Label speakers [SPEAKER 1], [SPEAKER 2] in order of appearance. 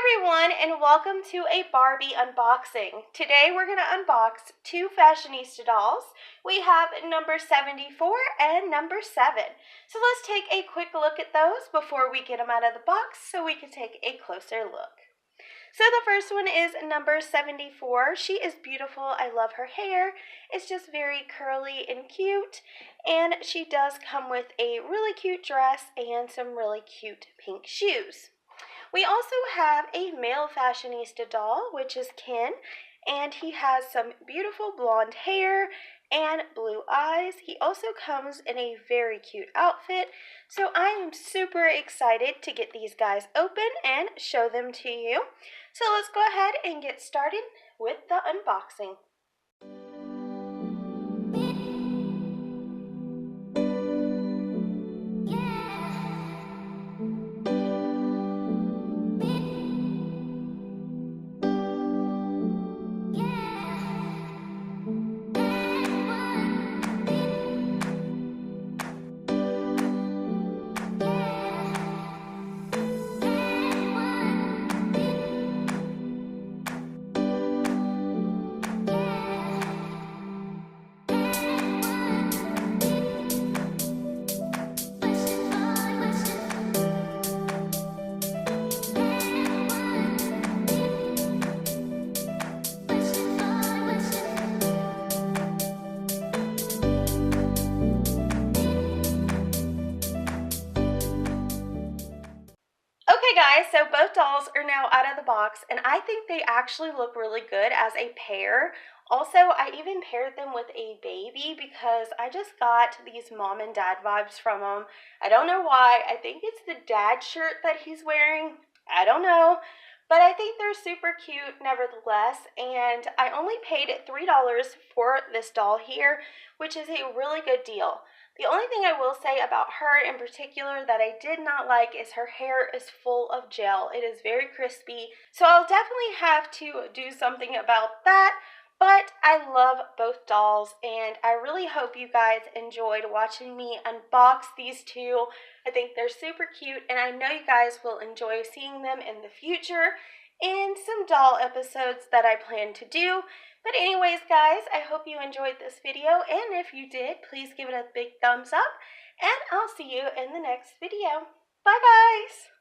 [SPEAKER 1] everyone, and welcome to a Barbie unboxing. Today we're going to unbox two Fashionista dolls. We have number 74 and number 7. So let's take a quick look at those before we get them out of the box so we can take a closer look. So the first one is number 74. She is beautiful. I love her hair. It's just very curly and cute. And she does come with a really cute dress and some really cute pink shoes. We also have a male fashionista doll, which is Ken, and he has some beautiful blonde hair and blue eyes. He also comes in a very cute outfit, so I am super excited to get these guys open and show them to you. So let's go ahead and get started with the unboxing. Okay guys, so both dolls are now out of the box, and I think they actually look really good as a pair. Also, I even paired them with a baby because I just got these mom and dad vibes from them. I don't know why. I think it's the dad shirt that he's wearing. I don't know. But I think they're super cute nevertheless, and I only paid $3 for this doll here, which is a really good deal. The only thing I will say about her in particular that I did not like is her hair is full of gel. It is very crispy, so I'll definitely have to do something about that. But I love both dolls, and I really hope you guys enjoyed watching me unbox these two. I think they're super cute, and I know you guys will enjoy seeing them in the future in some doll episodes that I plan to do. But anyways, guys, I hope you enjoyed this video, and if you did, please give it a big thumbs up, and I'll see you in the next video. Bye, guys!